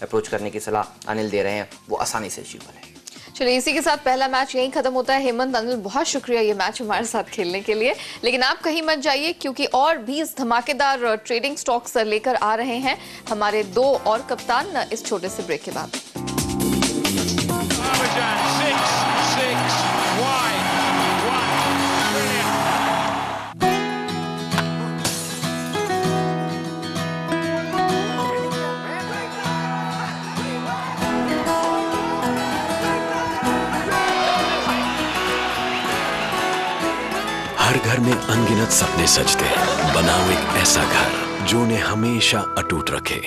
Approach करने की सलाह अनिल दे रहे हैं वो आसानी से अचीवेबल है। चलिए इसी के साथ पहला मैच यहीं खत्म होता है। हेमंत, अनिल, बहुत शुक्रिया ये मैच हमारे साथ खेलने के लिए, लेकिन आप कहीं मत जाइए क्योंकि और भी धमाकेदार ट्रेडिंग स्टॉक्स लेकर आ रहे हैं हमारे दो और कप्तान इस छोटे से ब्रेक के बाद। हर घर में अनगिनत सपने सजते हैं। बनाओ एक ऐसा घर जो उन्हें हमेशा अटूट रखे।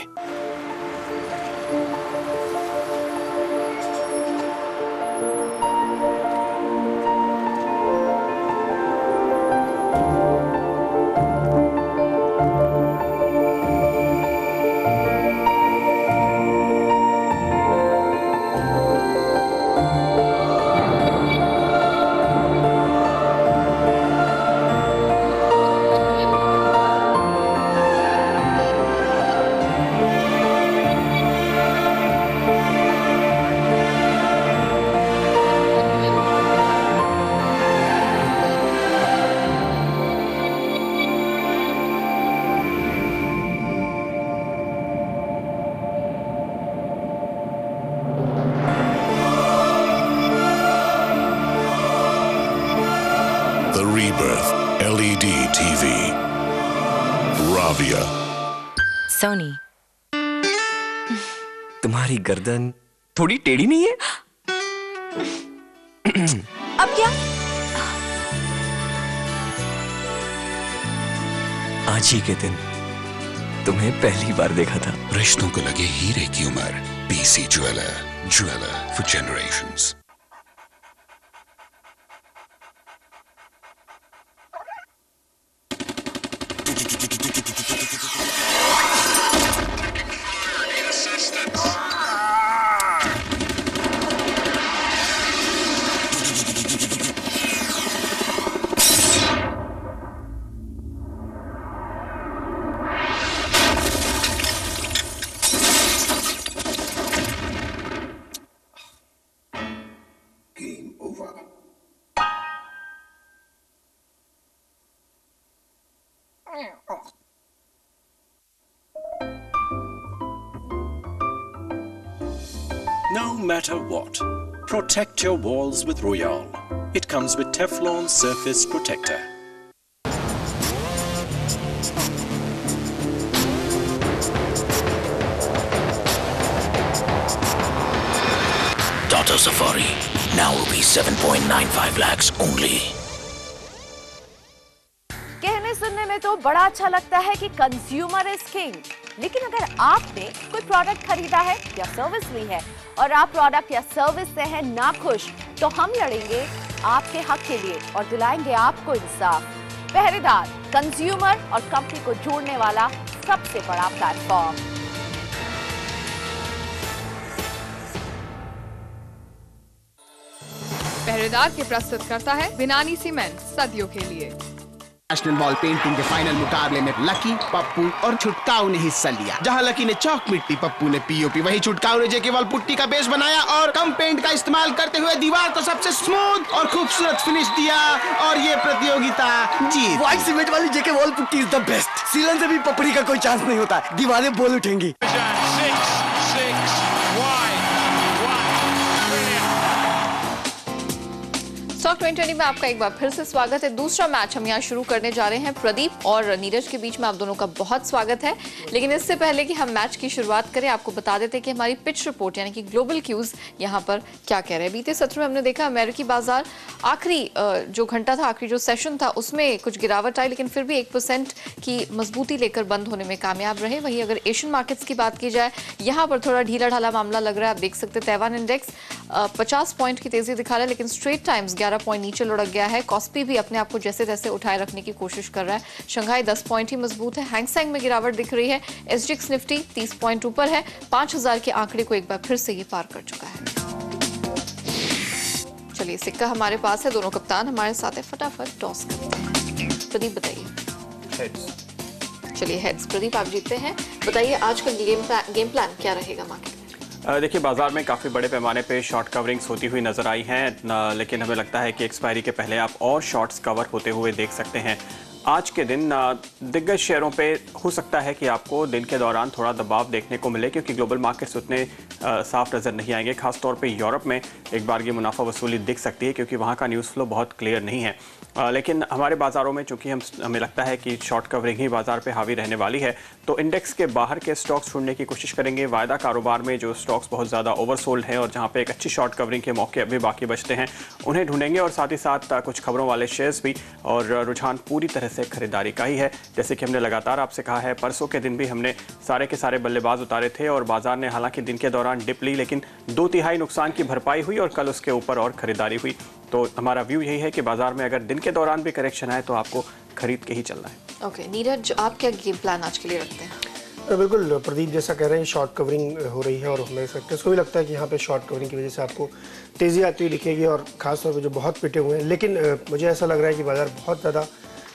The Rebirth LED TV. Ravia. Soni, तुम्हारी गर्दन थोड़ी टेढ़ी नहीं है? अब क्या? आज ही के दिन तुम्हें पहली बार देखा था। रिश्तों को लगे हीरे की उम्र। BC Jeweler. Jeweler for generations. Game over. No matter what, protect your walls with Royale. It comes with Teflon Surface Protector. Tata Safari, now rupees 7.95 lakhs only. कहने सुनने में तो बड़ा अच्छा लगता है कि कंज्यूमर इज किंग, लेकिन अगर आपने कोई प्रोडक्ट खरीदा है या सर्विस ली है और आप प्रोडक्ट या सर्विस से हैं नाखुश, तो हम लड़ेंगे आपके हक के लिए और दिलाएंगे आपको इंसाफ। पहरेदार, कंज्यूमर और कंपनी को जोड़ने वाला सबसे बड़ा प्लेटफॉर्म। पहरेदार के प्रस्तुत करता है बिनानी सीमेंट, सदियों के लिए। नेशनल वॉल पेंटिंग के फाइनल मुकाबले में लकी, पप्पू और छुटकाऊ ने हिस्सा लिया। जहां लकी ने चौक मिट्टी, पप्पू ने पीओपी, वहीं छुटकाऊ ने जेके वॉल पुट्टी का बेस बनाया और कम पेंट का इस्तेमाल करते हुए दीवार को सबसे स्मूथ और खूबसूरत फिनिश दिया और ये प्रतियोगिता जीत। व्हाइट सीमेंट वाली JK wall putty is the best. सीलन से भी पपड़ी का कोई चांस नहीं होता, दीवारें बोल उठेंगी। स्टॉक 2020 में आपका एक बार फिर से स्वागत है। दूसरा मैच हम यहाँ शुरू करने जा रहे हैं। प्रदीप और नीरज के बीच में आप दोनों का बहुत स्वागत है। लेकिन इससे पहले कि हम मैच की शुरुआत करें, आपको बता देते हैं कि हमारी पिच रिपोर्ट यानी कि ग्लोबल क्यूज यहाँ पर क्या कह रहे हैं। बीते सत्र में हमने देखा अमेरिकी बाजार आखिरी जो घंटा था, आखिरी जो सेशन था, उसमें कुछ गिरावट आई, लेकिन फिर भी 1% की मजबूती लेकर बंद होने में कामयाब रहे। वहीं अगर एशियन मार्केट्स की बात की जाए, यहाँ पर थोड़ा ढीला ढाला मामला लग रहा है। आप देख सकते हैं ताइवान इंडेक्स 50 पॉइंट की तेजी दिखा रहा है, लेकिन स्ट्रेट टाइम्स 11 पॉइंट नीचे लुढ़क गया है। कॉस्पी भी अपने आप को जैसे तैसे उठाए रखने की कोशिश कर रहा है। शंघाई 10 पॉइंट ही मजबूत है। हैंगसेंग में गिरावट दिख रही है। एसजीएक्स निफ्टी 30 पॉइंट ऊपर है। 5000 के आंकड़े को एक बार फिर से ये पार कर चुका है। चलिए, सिक्का हमारे पास है, दोनों कप्तान हमारे साथ है। फटाफट टॉस करते हैं। प्रदीप बताइए। हेड्स। चलिए हेड्स। प्रदीप आप जीतते हैं। बताइए आज का गेम प्लान क्या रहेगा मार्केट में? देखिए, बाजार में काफ़ी बड़े पैमाने पे शॉर्ट कवरिंग्स होती हुई नज़र आई हैं, लेकिन हमें लगता है कि एक्सपायरी के पहले आप और शॉर्ट्स कवर होते हुए देख सकते हैं। आज के दिन दिग्गज शेयरों पे हो सकता है कि आपको दिन के दौरान थोड़ा दबाव देखने को मिले, क्योंकि ग्लोबल मार्केट्स उतने साफ नज़र नहीं आएंगे। खासतौर पे यूरोप में एक बार की मुनाफा वसूली दिख सकती है, क्योंकि वहाँ का न्यूज़ फ्लो बहुत क्लियर नहीं है। लेकिन हमारे बाज़ारों में चूँकि हमें लगता है कि शॉर्ट कवरिंग ही बाज़ार पे हावी रहने वाली है, तो इंडेक्स के बाहर के स्टॉक्स ढूंढने की कोशिश करेंगे। वायदा कारोबार में जो स्टॉक्स बहुत ज़्यादा ओवरसोल्ड हैं और जहाँ पे एक अच्छी शॉर्ट कवरिंग के मौके अभी बाकी बचते हैं, उन्हें ढूंढेंगे। और साथ ही साथ कुछ खबरों वाले शेयर्स भी, और रुझान पूरी तरह से खरीदारी का ही है। जैसे कि हमने लगातार आपसे कहा है, परसों के दिन भी हमने सारे के सारे बल्लेबाज उतारे थे और बाजार ने हालांकि दिन के दौरान डिप ली, लेकिन 2/3 नुकसान की भरपाई हुई और कल उसके ऊपर और खरीदारी हुई। तो हमारा व्यू यही है कि बाजार में अगर दिन के दौरान भी करेक्शन आए तो आपको खरीद के ही चलना है। ओके, नीरज, आप क्या गेम प्लान आज के लिए रखते हैं? बिल्कुल, प्रदीप जैसा कह रहे हैं, शॉर्ट कवरिंग हो रही है और हमें सेक्टर्स को भी लगता है कि यहाँ पे शॉर्ट कवरिंग की वजह से आपको तेज़ी आती हुई दिखेगी, और खासतौर पर जो बहुत पिटे हुए हैं। लेकिन मुझे ऐसा लग रहा है कि बाजार बहुत ज़्यादा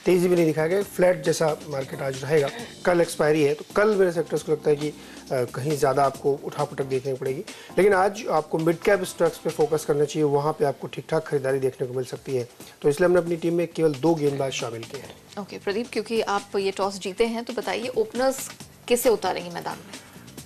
तेज़ी भी नहीं दिखाएगा, फ्लैट जैसा मार्केट आज रहेगा। कल एक्सपायरी है, तो कल मेरे सेक्टर्स को लगता है कि कहीं ज़्यादा आपको उठापटक देखने को पड़ेगी। लेकिन आज आपको मिड कैप स्टॉक्स पे फोकस करना चाहिए, वहाँ पे आपको ठीक ठाक खरीदारी देखने को मिल सकती है। तो इसलिए हमने अपनी टीम में केवल 2 गेंदबाज शामिल किए हैं। ओके प्रदीप, क्योंकि आप ये टॉस जीते हैं, तो बताइए ओपनर्स किसे उतारेंगे मैदान में?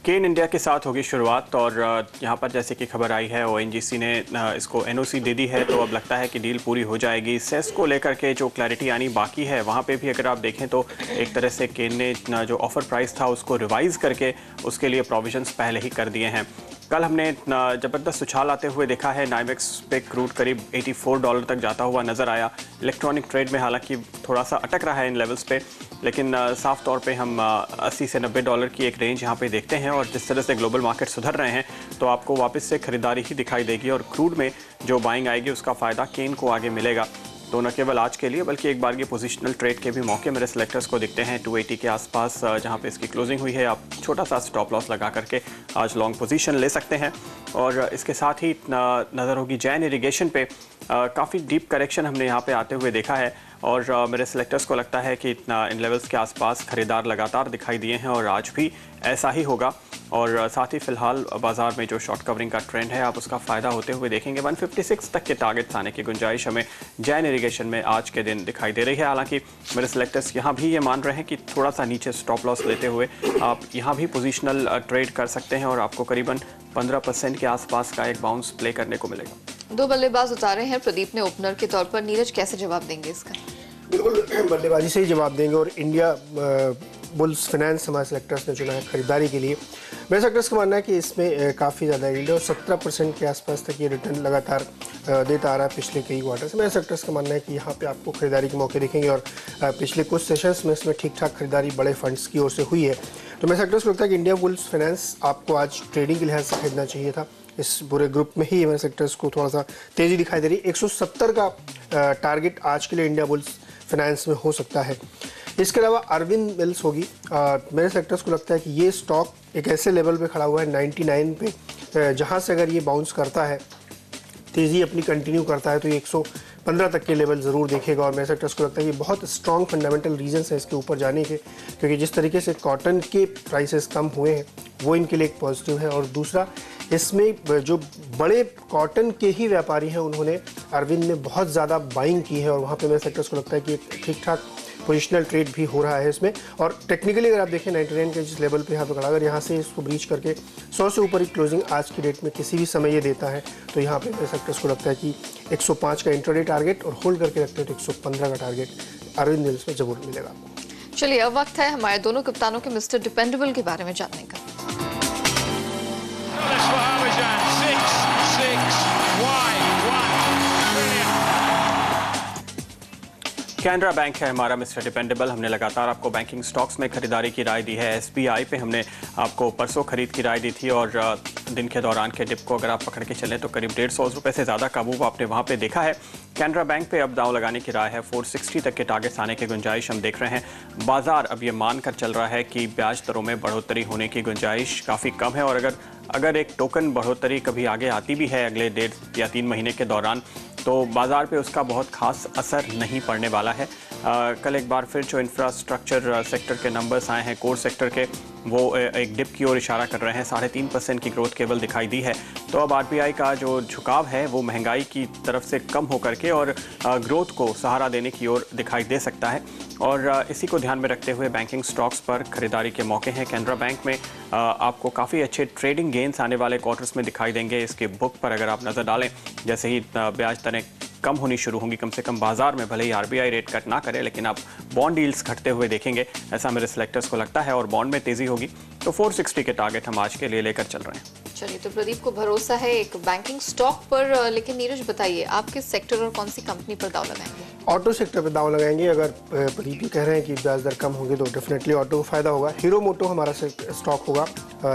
केन इंडिया के साथ होगी शुरुआत, और यहाँ पर जैसे कि खबर आई है ONGC ने इसको NOC दे दी है, तो अब लगता है कि डील पूरी हो जाएगी। सेस को लेकर के जो क्लैरिटी आनी बाकी है, वहाँ पे भी अगर आप देखें तो एक तरह से केन ने जो ऑफर प्राइस था उसको रिवाइज़ करके उसके लिए प्रोविजंस पहले ही कर दिए हैं। कल हमने ज़बरदस्त उछाल आते हुए देखा है। नाइमेक्स पे क्रूड करीब $84 तक जाता हुआ नज़र आया। इलेक्ट्रॉनिक ट्रेड में हालांकि थोड़ा सा अटक रहा है इन लेवल्स पे, लेकिन साफ तौर पे हम $80 से $90 की एक रेंज यहाँ पे देखते हैं। और जिस तरह से ग्लोबल मार्केट सुधर रहे हैं, तो आपको वापस से खरीदारी ही दिखाई देगी, और क्रूड में जो बाइंग आएगी उसका फ़ायदा केन को आगे मिलेगा। तो न केवल आज के लिए बल्कि एक बार ये पोजिशनल ट्रेड के भी मौके मेरे सेलेक्टर्स को दिखते हैं। 280 के आसपास जहाँ पे इसकी क्लोजिंग हुई है, आप छोटा सा स्टॉप लॉस लगा करके आज लॉन्ग पोजीशन ले सकते हैं। और इसके साथ ही नज़र होगी जैन इरिगेशन पे। काफ़ी डीप करेक्शन हमने यहाँ पे आते हुए देखा है, और मेरे सेलेक्टर्स को लगता है कि इन लेवल्स के आसपास खरीदार लगातार दिखाई दिए हैं, और आज भी ऐसा ही होगा। और साथ ही फिलहाल बाजार में जो शॉर्ट कवरिंग का ट्रेंड है, आप उसका फ़ायदा होते हुए देखेंगे। 156 तक के टारगेट्स आने की गुंजाइश हमें जैन इरिगेशन में आज के दिन दिखाई दे रही है। हालांकि मेरे सेलेक्टर्स यहाँ भी ये मान रहे हैं कि थोड़ा सा नीचे स्टॉप लॉस लेते हुए आप यहाँ भी पोजिशनल ट्रेड कर सकते हैं, और आपको करीबन 15% के आसपास का एक बाउंस प्ले करने को मिलेगा। 2 बल्लेबाज उतारे हैं प्रदीप ने ओपनर के तौर पर। नीरज, कैसे जवाब देंगे इसका? बिल्कुल बल्लेबाजी से ही जवाब देंगे, और इंडिया बुल्स फाइनेंस हमारे सेलेक्टर्स ने चुना है खरीदारी के लिए। मेरे सेलेक्टर्स का मानना है कि इसमें काफ़ी ज़्यादा यील्ड है, और 17% के आसपास तक ये रिटर्न लगातार देता आ रहा है पिछले कई क्वार्टर से। मेरे सेलेक्टर्स का मानना है कि यहाँ पे आपको खरीदारी के मौके दिखेंगे, और पिछले कुछ सेशंस में इसमें ठीक ठाक खरीदारी बड़े फंड्स की ओर से हुई है। तो मेरे सेलेक्टर्स को लगता है कि इंडिया बुल्स फाइनेंस आपको आज ट्रेडिंग के लिहाज से खरीदना चाहिए था। इस पूरे ग्रुप में ही मेरे सेक्टर्स को थोड़ा सा तेज़ी दिखाई दे रही है। 170 का टारगेट आज के लिए इंडिया बुल्स फाइनेंस में हो सकता है। इसके अलावा अरविंद मिल्स होगी। मेरे सेक्टर्स को लगता है कि ये स्टॉक एक ऐसे लेवल पे खड़ा हुआ है 99 पे, जहाँ से अगर ये बाउंस करता है, तेज़ी अपनी कंटिन्यू करता है, तो ये 115 तक के लेवल ज़रूर देखेगा। और मेरे सेक्टर्स को लगता है कि बहुत स्ट्रॉन्ग फंडामेंटल रीजंस हैं इसके ऊपर जाने के, क्योंकि जिस तरीके से कॉटन के प्राइसेस कम हुए हैं वो इनके लिए एक पॉजिटिव है। और दूसरा, इसमें जो बड़े कॉटन के ही व्यापारी हैं उन्होंने अरविंद में बहुत ज़्यादा बाइंग की है, और वहाँ पे मेरे सेक्टर्स को लगता है कि ठीक ठाक पोजिशनल ट्रेड भी हो रहा है इसमें। और टेक्निकली अगर आप देखें 99 के जिस लेवल पे यहाँ पे खड़ा, अगर यहाँ से इसको ब्रीच करके 100 से ऊपर ही क्लोजिंग आज की डेट में किसी भी समय ये देता है, तो यहाँ पे मेरे सेक्टर्स को लगता है कि 105 का इंट्राडे टारगेट और होल्ड करके रखते हैं तो 115 का टारगेट अरविंद मिल्स में जरूर मिलेगा आपको। चलिए, अब वक्त है हमारे दोनों कप्तानों के मिस्टर डिपेंडेबल के बारे में जानने का। कैनरा बैंक है हमारा मिस्टर डिपेंडेबल। हमने लगातार आपको बैंकिंग स्टॉक्स में खरीदारी की राय दी है। SBI पे हमने आपको परसों खरीद की राय दी थी, और दिन के दौरान के डिप को अगर आप पकड़ के चलें तो करीब 150 रुपये से ज़्यादा काबू आपने वहाँ पे देखा है। कैनरा बैंक पे अब दाव लगाने की राय है। 460 तक के टारगेट्स आने की गुंजाइश हम देख रहे हैं। बाजार अब ये मान कर चल रहा है कि ब्याज दरों में बढ़ोतरी होने की गुंजाइश काफ़ी कम है, और अगर एक टोकन बढ़ोतरी कभी आगे आती भी है अगले 1.5 या 3 महीने के दौरान, तो बाजार पे उसका बहुत खास असर नहीं पड़ने वाला है। कल एक बार फिर जो इंफ्रास्ट्रक्चर सेक्टर के नंबर्स आए हैं, कोर सेक्टर के, वो एक डिप की ओर इशारा कर रहे हैं। 3.5% की ग्रोथ केवल दिखाई दी है। तो अब आरबीआई का जो झुकाव है वो महंगाई की तरफ से कम होकर के और ग्रोथ को सहारा देने की ओर दिखाई दे सकता है। और इसी को ध्यान में रखते हुए बैंकिंग स्टॉक्स पर खरीदारी के मौके हैं। कैनरा बैंक में आपको काफ़ी अच्छे ट्रेडिंग गेंस आने वाले क्वार्टर्स में दिखाई देंगे। इसके बुक पर अगर आप नज़र डालें, जैसे ही ब्याज दरें कम होनी शुरू होंगी, कम से कम बाजार में, भले ही आरबीआई रेट कट ना करे, लेकिन आप बॉन्ड डील्स घटते हुए देखेंगे, ऐसा मेरे सिलेक्टर्स को लगता है, और बॉन्ड में तेजी होगी। तो 460 के टारगेट हम आज के लिए लेकर चल रहे हैं। चलिए, तो प्रदीप को भरोसा है एक बैंकिंग स्टॉक पर, लेकिन नीरज बताइए आप किस सेक्टर और कौन सी कंपनी पर दाव लगाएंगे? ऑटो सेक्टर पर दाव लगाएंगे। अगर प्रदीप जी कह रहे हैं कि ब्याज दर कम होंगे तो डेफिनेटली ऑटो को फायदा होगा। हीरो मोटो हमारा स्टॉक होगा,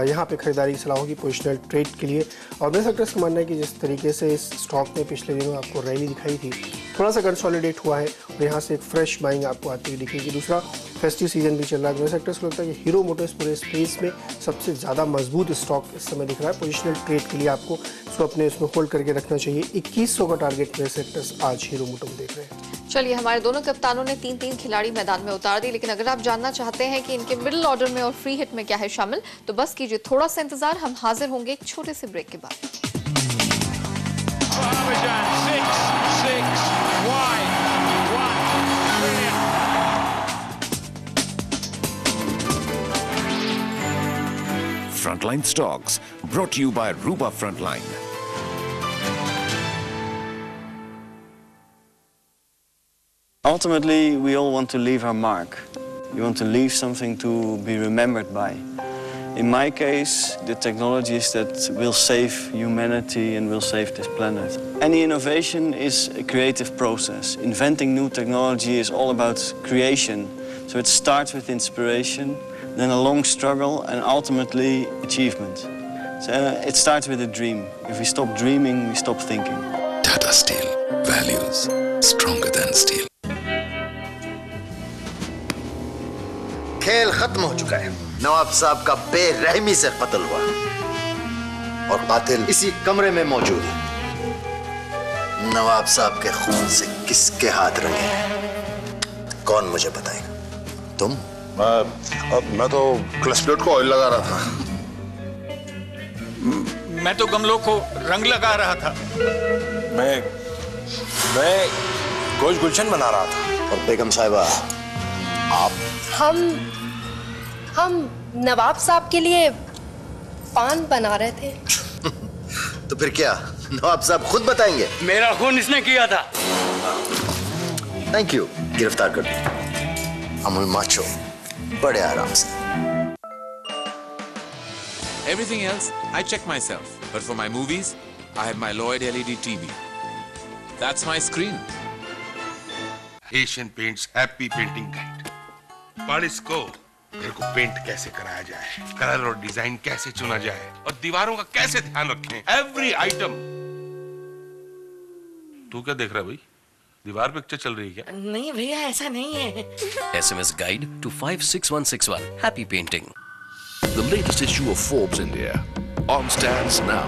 यहाँ पे खरीदारी की सलाह होगी पोजिशनल ट्रेड के लिए। और मेरे सेक्टर्स का मानना है कि जिस तरीके से इस स्टॉक में पिछले दिनों आपको रैली दिखाई थी, थोड़ा सा कंसोलिडेट हुआ है और यहाँ से एक फ्रेश बाइंग आपको आती हुई दिखेगी। दूसरा, फेस्टिव सीजन भी चल रहा है। मेरे सेक्टर्स को लगता है कि हीरो मोटो इस पूरे स्पेस में सबसे ज़्यादा मजबूत स्टॉक इस समय दिख रहा है। पोजिशनल ट्रेड के लिए आपको इसको अपने उसमें होल्ड करके रखना चाहिए। 2100 का टारगेट मेरे सेक्टर्स आज हीरो मोटो में देख रहे हैं। चलिए, हमारे दोनों कप्तानों ने 3-3 खिलाड़ी मैदान में उतार दी, लेकिन अगर आप जानना चाहते हैं कि इनके मिडिल ऑर्डर में और फ्री हिट में क्या है शामिल, तो बस कीजिए थोड़ा सा इंतजार। हम हाजिर होंगे एक छोटे से ब्रेक के बाद। Frontline Stocks, brought to you by Ruba Frontline. Ultimately, we all want to leave our mark. We want to leave something to be remembered by. In my case, the technologies that will save humanity and will save this planet. Any innovation is a creative process. Inventing new technology is all about creation. So it starts with inspiration, then a long struggle, and ultimately achievement. So it starts with a dream. If we stop dreaming, we stop thinking. Tata Steel. Values stronger than steel. खेल खत्म हो चुका है। नवाब साहब का बेरहमी से कत्ल हुआ और कातिल इसी कमरे में मौजूद है। नवाब साहब के खून से किसके हाथ रंगे हैं? कौन मुझे बताएगा? तुम? मैं तो क्लचप्लेट को ऑयल लगा रहा था। मैं तो गमलों को रंग लगा रहा था। मैं गोश्त गुलशन बना रहा था। और बेगम साहिबा आप? हम नवाब साहब के लिए पान बना रहे थे। तो फिर क्या नवाब साहब खुद बताएंगे? मेरा खून इसने किया था। थैंक यू, गिरफ्तार कर दिया। अमुल माचो बड़े आराम से। Everything else, I check myself. But for my movies, I have my Lloyd LED TV. That's my screen. Asian paints happy painting guide. पढ़ इसको। घर को पेंट कैसे कराया जाए, कलर और डिजाइन कैसे चुना जाए और दीवारों का कैसे ध्यान रखें, एवरी आइटम। तू क्या देख रहा है भाई? दीवार पिक्चर चल रही है क्या? नहीं भैया, ऐसा नहीं है। SMS guide to 56161. Happy painting. The latest issue of Forbes India. On stands now.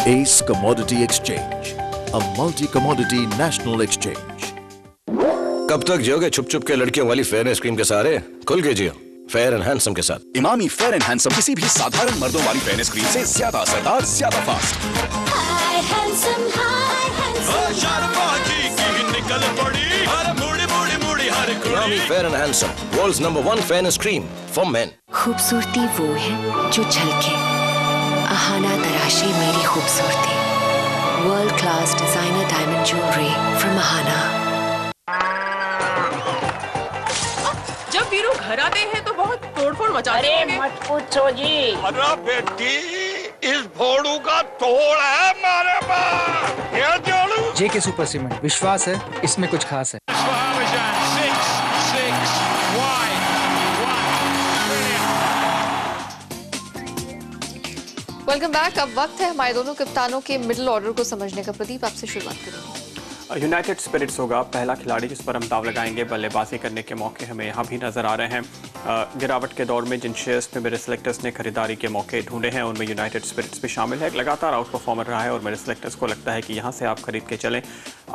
Ace Commodity Exchange, a multi-commodity national exchange. कब तक जियोगे छुप छुप के लड़कियों वाली फेयर स्क्रीम के सहारे? खुल के जियो फेयर एंड हैंडसम के साथ। इमामी फेयर एंड हैंडसम किसी भी साधारण मर्दों वाली फेयर स्क्रीन से ज्यादा असरदार, ज्यादा fast. Emami fair and handsome, world's number 1 fair cream for men. खूबसूरती वो है जो झलके, अहाना तराशे मेरी खूबसूरती। World class designer diamond jewellery from Ahana. जब वीरू घर आते हैं तो बहुत तोड़फोड़ मचाते हैं। अरे मत पूछो जी। अरे बेटी, इस भोड़ू का तोड़ है हमारे पास। क्या जोड़ू? जेके सुपर सीमेंट, विश्वास है इसमें कुछ खास है। Welcome back. अब वक्त है हमारे दोनों कप्तानों के मिडिल ऑर्डर को समझने का। प्रदीप, आपसे शुरुआत करेंगे। यूनाइटेड स्पिरिट्स होगा पहला खिलाड़ी जिस पर हम दाव लगाएंगे। बल्लेबाजी करने के मौके हमें यहाँ भी नजर आ रहे हैं। गिरावट के दौर में जिन शेयर्स में मेरे सिलेक्टर्स ने खरीदारी के मौके ढूंढे हैं उनमें यूनाइटेड स्पिरिट्स भी शामिल है। लगातार आउट परफॉर्मर रहा है और मेरे सिलेक्टर्स को लगता है कि यहाँ से आप खरीद के चलें।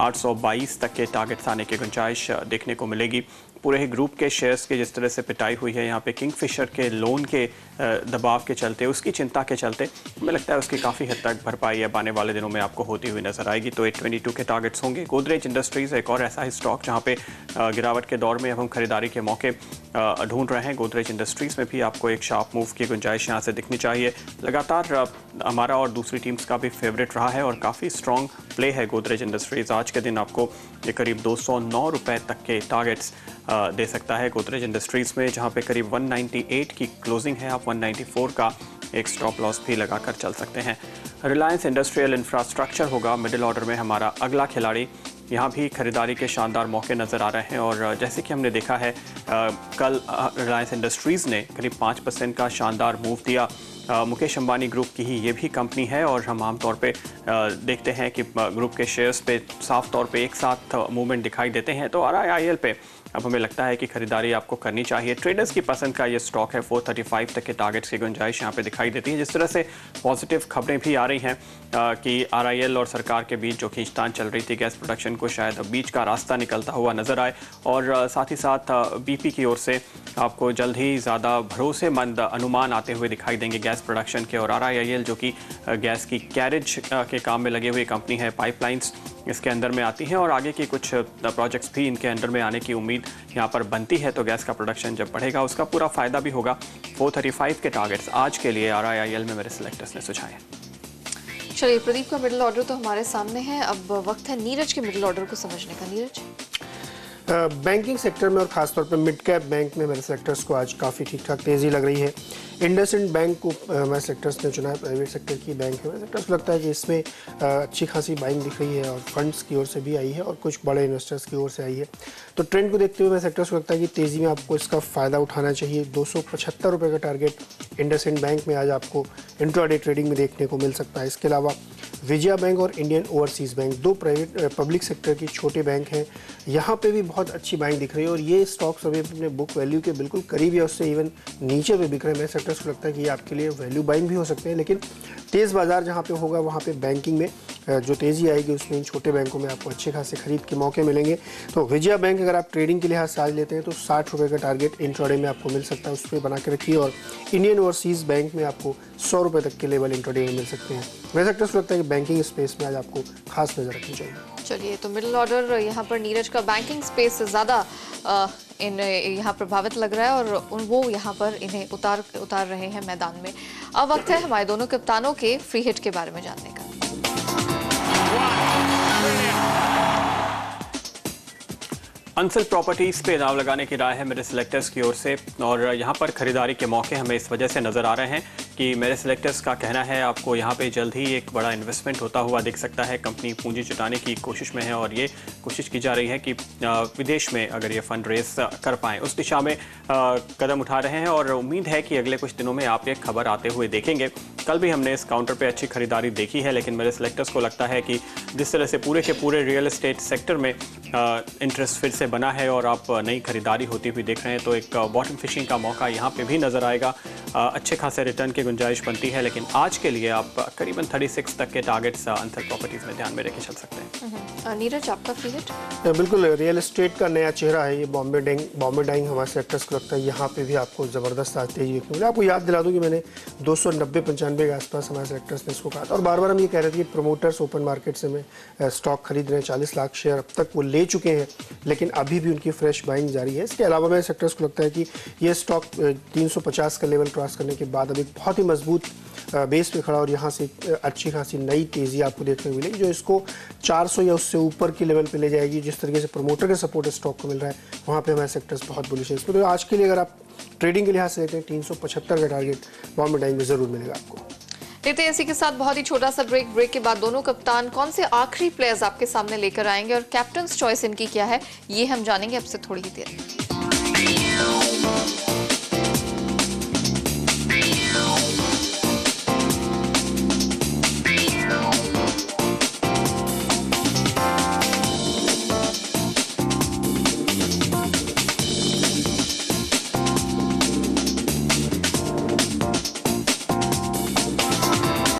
822 तक के टारगेट्स आने की गुंजाइश देखने को मिलेगी। पूरे ही ग्रुप के शेयर्स की जिस तरह से पिटाई हुई है यहाँ पे किंगफिशर के लोन के दबाव के चलते, उसकी चिंता के चलते हमें लगता है उसकी काफ़ी हद तक भरपाई अब आने वाले दिनों में आपको होती हुई नजर आएगी। तो 822 के टारगेट्स होंगे। गोदरेज इंडस्ट्रीज एक और ऐसा ही स्टॉक जहाँ पे गिरावट के दौर में अब हम खरीदारी के मौके ढूंढ रहे हैं। गोदरेज इंडस्ट्रीज में भी आपको एक शार्प मूव की गुंजाइश यहाँ से दिखनी चाहिए। लगातार हमारा और दूसरी टीम्स का भी फेवरेट रहा है और काफ़ी स्ट्रॉन्ग प्ले है गोदरेज इंडस्ट्रीज। आज के दिन आपको ये करीब 209 रुपए तक के टारगेट्स दे सकता है गोदरेज इंडस्ट्रीज में, जहाँ पे करीब 198 की क्लोजिंग है। आप 194 का एक स्टॉप लॉस भी लगाकर चल सकते हैं। रिलायंस इंडस्ट्रियल इंफ्रास्ट्रक्चर होगा मिडिल ऑर्डर में हमारा अगला खिलाड़ी। यहाँ भी खरीदारी के शानदार मौके नज़र आ रहे हैं और जैसे कि हमने देखा है कल रिलायंस इंडस्ट्रीज़ ने करीब 5% का शानदार मूव दिया। मुकेश अंबानी ग्रुप की ही ये भी कंपनी है और हम आमतौर पे देखते हैं कि ग्रुप के शेयर्स पे साफ तौर पे एक साथ मूवमेंट दिखाई देते हैं। तो RIIL पे अब हमें लगता है कि खरीदारी आपको करनी चाहिए। ट्रेडर्स की पसंद का ये स्टॉक है। 435 तक के टारगेट्स की गुंजाइश यहाँ पे दिखाई देती है। जिस तरह से पॉजिटिव खबरें भी आ रही हैं कि RIL और सरकार के बीच जो खींचतान चल रही थी गैस प्रोडक्शन को शायद अब बीच का रास्ता निकलता हुआ नजर आए और साथ ही साथ BP की ओर से आपको जल्द ही ज़्यादा भरोसेमंद अनुमान आते हुए दिखाई देंगे गैस प्रोडक्शन के। और RIIL जो कि गैस की कैरेज के काम में लगे हुए कंपनी है, पाइपलाइंस इसके अंदर में आती हैं और आगे की कुछ प्रोजेक्ट्स भी इनके अंडर में आने की उम्मीद यहाँ पर बनती है। तो गैस का प्रोडक्शन जब बढ़ेगा उसका पूरा फ़ायदा भी होगा। 435 के टारगेट्स आज के लिए RIIL में मेरे सिलेक्टर्स ने सुझाए। चलिए, प्रदीप का मिडिल ऑर्डर तो हमारे सामने है। अब वक्त है नीरज के मिडिल ऑर्डर को समझने का। नीरज, बैंकिंग सेक्टर में और खासतौर पर मिड कैप बैंक में मेरे सेक्टर्स को आज काफ़ी ठीक ठाक तेज़ी लग रही है। इंडसइंड बैंक को मेरे सेक्टर्स ने चुना है। प्राइवेट सेक्टर की बैंक है। मेरे सेक्टर्स को लगता है कि इसमें अच्छी खासी बाइंग दिख रही है और फंड्स की ओर से भी आई है और कुछ बड़े इन्वेस्टर्स की ओर से आई है। तो ट्रेंड को देखते हुए मेरे सेक्टर्स को लगता है कि तेज़ी में आपको इसका फ़ायदा उठाना चाहिए। 275 रुपये का टारगेट इंडसइंड बैंक में आज आपको इंट्राडे ट्रेडिंग में देखने को मिल सकता है। इसके अलावा विजया बैंक और इंडियन ओवरसीज़ बैंक, दो प्राइवेट पब्लिक सेक्टर की छोटे बैंक हैं, यहाँ पे भी बहुत अच्छी बाइंग दिख रही है और ये स्टॉक्स अभी अपने बुक वैल्यू के बिल्कुल करीब या उससे इवन नीचे पे बिक रहे हैं। मेरे सेक्टर्स को लगता है कि ये आपके लिए वैल्यू बाइंग भी हो सकते हैं, लेकिन तेज़ बाजार जहाँ पे होगा वहाँ पे बैंकिंग में जो तेज़ी आएगी उसमें इन छोटे बैंकों में आपको अच्छे खासे खरीद के मौके मिलेंगे। तो विजया बैंक अगर आप ट्रेडिंग के लिहाज से आज लेते हैं तो 60 रुपये का टारगेट इंट्राडे में आपको मिल सकता है, उस पर बना के रखिए। और इंडियन ओवरसीज़ बैंक में आपको 100 रुपये तक के लेवल इंट्राडे में मिल सकते हैं। मेरे सेक्टर्स को लगता है कि बैंकिंग स्पेस में आज आपको खास नज़र रखनी चाहिए। चलिए, तो मिडिल ऑर्डर यहाँ पर नीरज का बैंकिंग स्पेस से ज़्यादा यहाँ प्रभावित लग रहा है और वो यहाँ पर इन्हें उतार रहे हैं मैदान में। अब वक्त है हमारे दोनों कप्तानों के फ्री हिट के बारे में जानने का। अंसल प्रॉपर्टीज़ पे दाव लगाने की राय है मेरे सिलेक्टर्स की ओर से और यहाँ पर खरीदारी के मौके हमें इस वजह से नज़र आ रहे हैं कि मेरे सिलेक्टर्स का कहना है आपको यहाँ पे जल्द ही एक बड़ा इन्वेस्टमेंट होता हुआ दिख सकता है। कंपनी पूंजी जुटाने की कोशिश में है और ये कोशिश की जा रही है कि विदेश में अगर ये फंड रेस कर पाएँ उस दिशा में कदम उठा रहे हैं और उम्मीद है कि अगले कुछ दिनों में आप ये खबर आते हुए देखेंगे। कल भी हमने इस काउंटर पे अच्छी खरीदारी देखी है, लेकिन मेरे सिलेक्टर्स को लगता है कि जिस तरह से पूरे के पूरे रियल एस्टेट सेक्टर में इंटरेस्ट फिर से बना है और आप नई खरीदारी होती हुई देख रहे हैं तो एक बॉटम फिशिंग का मौका यहाँ पे भी नज़र आएगा। अच्छे खासे रिटर्न की गुंजाइश बनती है, लेकिन आज के लिए आप करीबन 36 तक के टारगेट्स अंसल प्रॉपर्टीज़ में ध्यान में रखे चल सकते हैं। नीरज, आपका फ्री हिट? बिल्कुल, रियल एस्टेट का नया चेहरा है ये बॉम्बे डाइंग। हमारे सेक्टर्स को लगता है यहाँ पे भी आपको ज़बरदस्त आज तेजी देखने मिली। आपको याद दिला दूँ कि मैंने 290-95 के आसपास हमारे सेक्टर्स ने इसको कहा था और बार बार हम ये कह रहे थे कि प्रमोटर्स ओपन मार्केट से में स्टॉक खरीद रहे हैं। 40 लाख शेयर अब तक वो ले चुके हैं, लेकिन अभी भी उनकी फ्रेश बाइंग जारी है। इसके अलावा मेरे सेक्टर्स को लगता है कि ये स्टॉक 350 का लेवल क्रॉस करने के बाद अब एक बहुत ही मजबूत बेस पे खड़ा और यहाँ से अच्छी खासी नई तेज़ी आपको देखने को मिलेगी जो इसको 400 या उससे ऊपर की लेवल पे ले जाएगी। जिस तरीके से प्रमोटर के सपोर्ट स्टॉक को मिल रहा है वहाँ पे हमारे सेक्टर्स बहुत बुलिश है इसमें। तो आज के लिए अगर आप ट्रेडिंग के लिहाज से लेते हैं 375 का टारगेट बॉम्बे डाइंग में ज़रूर मिलेगा आपको। लेते हैं इसी के साथ बहुत ही छोटा सा ब्रेक के बाद दोनों कप्तान कौन से आखिरी प्लेयर्स आपके सामने लेकर आएंगे और कैप्टन चॉइस इनकी क्या है ये हम जानेंगे अब से थोड़ी ही देर।